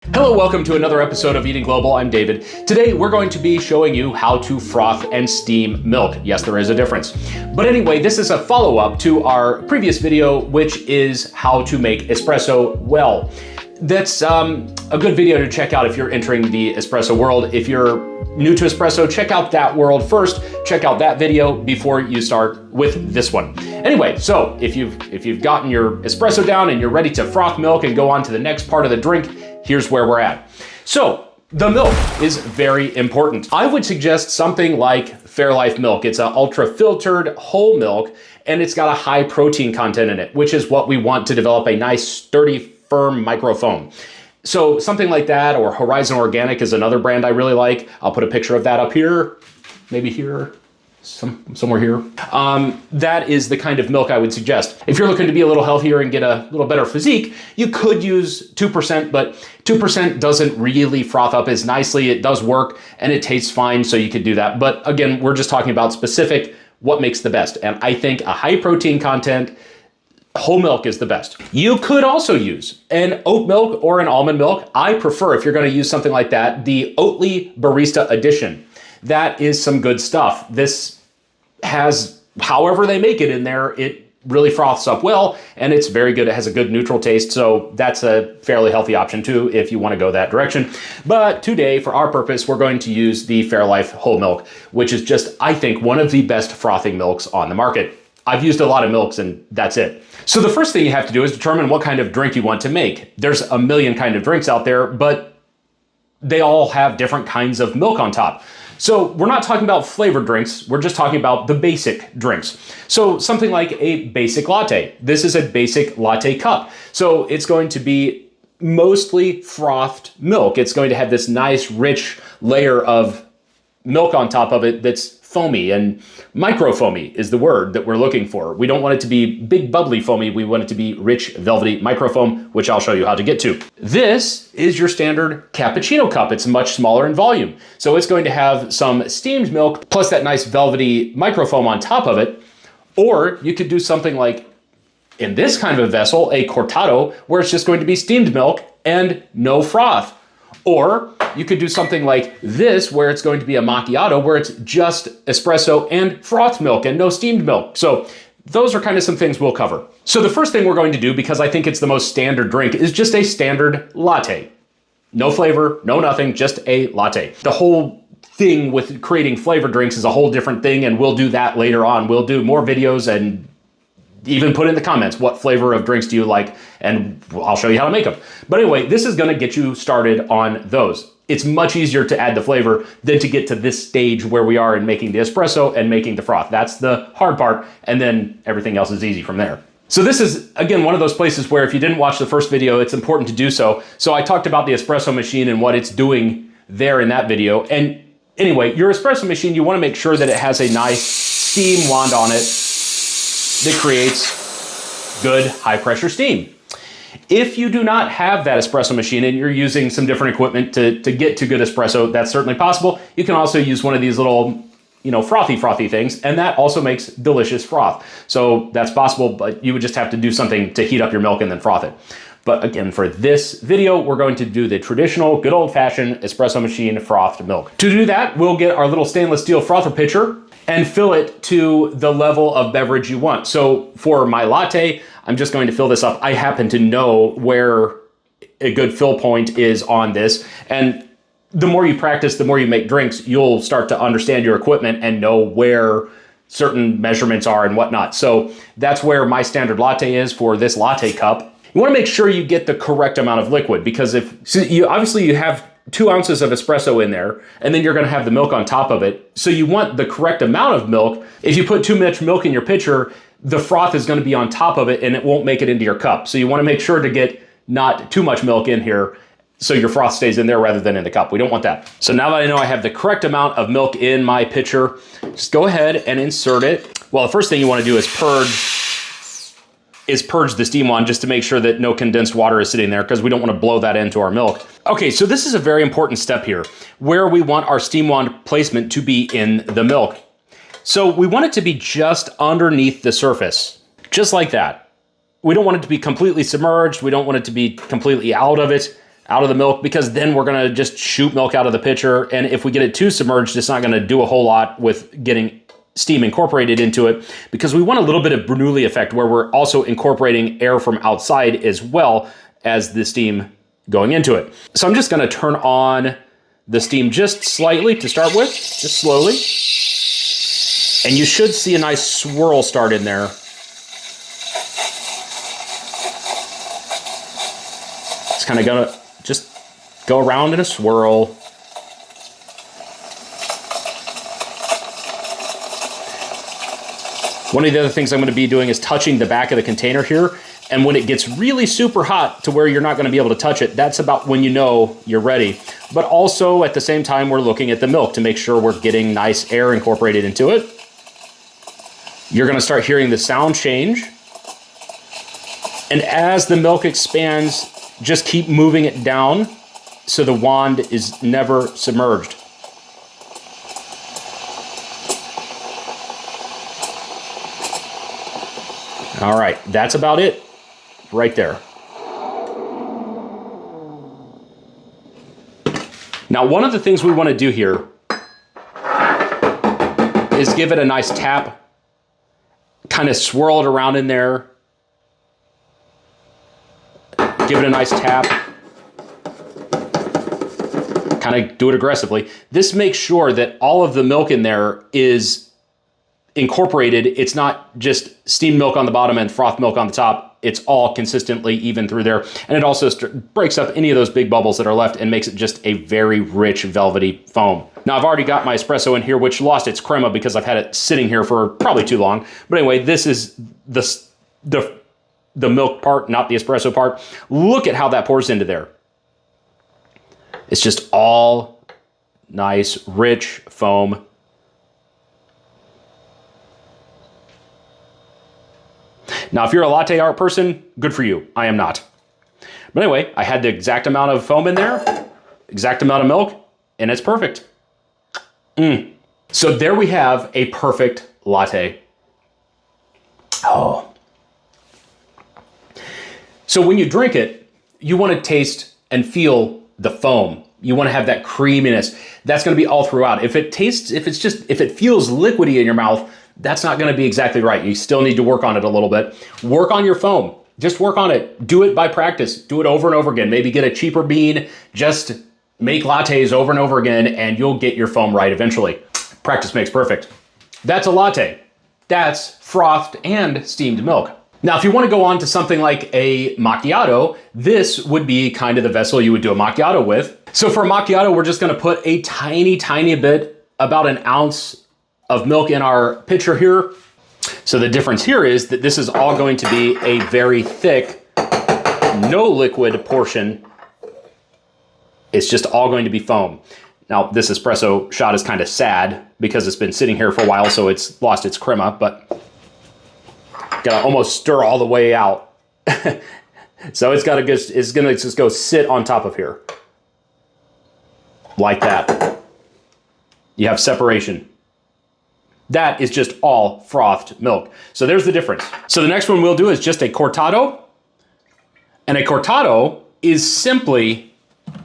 Hello, welcome to another episode of Eating Global. I'm David. Today we're going to be showing you how to froth and steam milk. Yes, there is a difference. But anyway, this is a follow-up to our previous video, which is how to make espresso well. That's a good video to check out if you're entering the espresso world. If you're new to espresso, check out that world first. Check out that video before you start with this one. Anyway, so if you've gotten your espresso down and you're ready to froth milk and go on to the next part of the drink, here's where we're at. So the milk is very important. I would suggest something like Fairlife milk. It's an ultra filtered whole milk and it's got a high protein content in it, which is what we want to develop a nice sturdy, firm microfoam. So something like that, or Horizon Organic is another brand I really like. I'll put a picture of that up here, maybe here, somewhere here. That is the kind of milk I would suggest. If you're looking to be a little healthier and get a little better physique, you could use 2%, but 2% doesn't really froth up as nicely. It does work and it tastes fine, so you could do that. But again, we're just talking about specific, what makes the best. And I think a high protein content, whole milk is the best. You could also use an oat milk or an almond milk. I prefer, if you're going to use something like that, the Oatly Barista Edition. That is some good stuff. This has, however they make it in there, it really froths up well, and it's very good. It has a good neutral taste, so that's a fairly healthy option too if you want to go that direction. But today, for our purpose, we're going to use the Fairlife whole milk, which is just, I think, one of the best frothing milks on the market. I've used a lot of milks and that's it. So the first thing you have to do is determine what kind of drink you want to make. There's a million kind of drinks out there, but they all have different kinds of milk on top. So we're not talking about flavored drinks, we're just talking about the basic drinks. So something like a basic latte. This is a basic latte cup. So it's going to be mostly frothed milk. It's going to have this nice rich layer of milk on top of it that's foamy, and microfoamy is the word that we're looking for. We don't want it to be big bubbly foamy, we want it to be rich velvety microfoam, which I'll show you how to get to. This is your standard cappuccino cup. It's much smaller in volume. So it's going to have some steamed milk plus that nice velvety microfoam on top of it. Or you could do something like, in this kind of a vessel, a cortado, where it's just going to be steamed milk and no froth. Or you could do something like this, where it's going to be a macchiato, where it's just espresso and froth milk and no steamed milk. So those are kind of some things we'll cover. So the first thing we're going to do, because I think it's the most standard drink, is just a standard latte. No flavor, no nothing, just a latte. The whole thing with creating flavored drinks is a whole different thing, and we'll do that later on. We'll do more videos and even put in the comments, what flavor of drinks do you like, and I'll show you how to make them. But anyway, this is gonna get you started on those. It's much easier to add the flavor than to get to this stage where we are in making the espresso and making the froth. That's the hard part, and then everything else is easy from there. So this is, again, one of those places where if you didn't watch the first video, it's important to do so. So I talked about the espresso machine and what it's doing there in that video. And anyway, your espresso machine, you wanna make sure that it has a nice steam wand on it that creates good high pressure steam. If you do not have that espresso machine and you're using some different equipment to get to good espresso, that's certainly possible. You can also use one of these little, frothy things, and that also makes delicious froth. So that's possible, but you would just have to do something to heat up your milk and then froth it. But again, for this video, we're going to do the traditional, good old-fashioned espresso machine frothed milk. To do that, we'll get our little stainless steel frother pitcher and fill it to the level of beverage you want. So for my latte, I'm just going to fill this up. I happen to know where a good fill point is on this. And the more you practice, the more you make drinks, you'll start to understand your equipment and know where certain measurements are and whatnot. So that's where my standard latte is for this latte cup. You wanna make sure you get the correct amount of liquid, because obviously you have 2 ounces of espresso in there, and then you're gonna have the milk on top of it. So you want the correct amount of milk. If you put too much milk in your pitcher, the froth is gonna be on top of it and it won't make it into your cup. So you wanna make sure to get not too much milk in here so your froth stays in there rather than in the cup. We don't want that. So now that I know I have the correct amount of milk in my pitcher, just go ahead and insert it. Well, the first thing you wanna do is purge the steam wand just to make sure that no condensed water is sitting there, because we don't want to blow that into our milk. Okay, so this is a very important step here, where we want our steam wand placement to be in the milk. So we want it to be just underneath the surface, just like that. We don't want it to be completely submerged. We don't want it to be completely out of it. out of the milk, because then we're gonna just shoot milk out of the pitcher. And if we get it too submerged, it's not gonna do a whole lot with getting steam incorporated into it, because we want a little bit of Bernoulli effect where we're also incorporating air from outside as well as the steam going into it. So I'm just gonna turn on the steam just slightly to start with, just slowly. And you should see a nice swirl start in there. It's kind of gonna just go around in a swirl. One of the other things I'm gonna be doing is touching the back of the container here. And when it gets really super hot to where you're not gonna be able to touch it, that's about when you know you're ready. But also at the same time, we're looking at the milk to make sure we're getting nice air incorporated into it. You're gonna start hearing the sound change. And as the milk expands, just keep moving it down so the wand is never submerged. All right, that's about it right there. Now, one of the things we want to do here is give it a nice tap, kind of swirl it around in there. Give it a nice tap. Kind of do it aggressively. This makes sure that all of the milk in there is incorporated. It's not just steamed milk on the bottom and froth milk on the top. It's all consistently even through there. And it also breaks up any of those big bubbles that are left and makes it just a very rich, velvety foam. Now, I've already got my espresso in here, which lost its crema because I've had it sitting here for probably too long. But anyway, this is the milk part, not the espresso part. Look at how that pours into there. It's just all nice, rich foam. Now, if you're a latte art person, good for you. I am not. But anyway, I had the exact amount of foam in there, exact amount of milk, and it's perfect. So there we have a perfect latte. Oh. So when you drink it, you want to taste and feel the foam. You want to have that creaminess. That's going to be all throughout. If it feels liquidy in your mouth, that's not going to be exactly right. You still need to work on it a little bit. Work on your foam. Just work on it. Do it by practice. Do it over and over again. Maybe get a cheaper bean. Just make lattes over and over again, and you'll get your foam right eventually. Practice makes perfect. That's a latte. That's frothed and steamed milk. Now, if you want to go on to something like a macchiato, this would be kind of the vessel you would do a macchiato with. So for a macchiato, we're just going to put a tiny, tiny bit, about an ounce of milk in our pitcher here. So the difference here is that this is all going to be a very thick, no liquid portion. It's just all going to be foam. Now, this espresso shot is kind of sad because it's been sitting here for a while, so it's lost its crema, but gotta almost stir all the way out. So it's gonna just go sit on top of here. Like that. You have separation. That is just all frothed milk. So there's the difference. So the next one we'll do is just a cortado. And a cortado is simply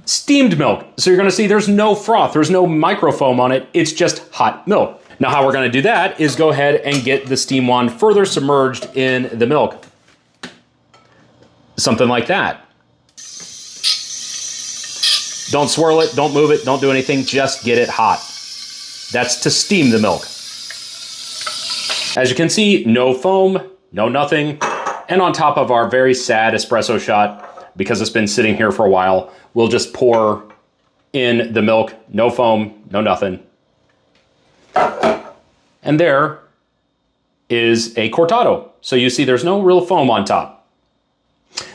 steamed milk. So you're gonna see there's no froth, there's no microfoam on it, it's just hot milk. Now how we're gonna do that is go ahead and get the steam wand further submerged in the milk. Something like that. Don't swirl it, don't move it, don't do anything, just get it hot. That's to steam the milk. As you can see, no foam, no nothing. And on top of our very sad espresso shot, because it's been sitting here for a while, we'll just pour in the milk, no foam, no nothing. And there is a cortado. So you see there's no real foam on top.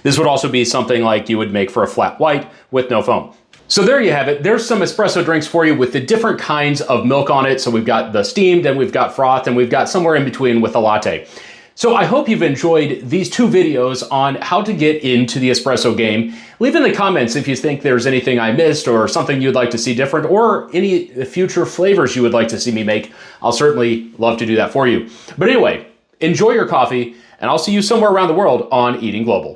This would also be something like you would make for a flat white with no foam. So there you have it. There's some espresso drinks for you with the different kinds of milk on it. So we've got the steamed and we've got froth and we've got somewhere in between with a latte. So I hope you've enjoyed these two videos on how to get into the espresso game. Leave in the comments if you think there's anything I missed or something you'd like to see different or any future flavors you would like to see me make. I'll certainly love to do that for you. But anyway, enjoy your coffee and I'll see you somewhere around the world on Eating Global.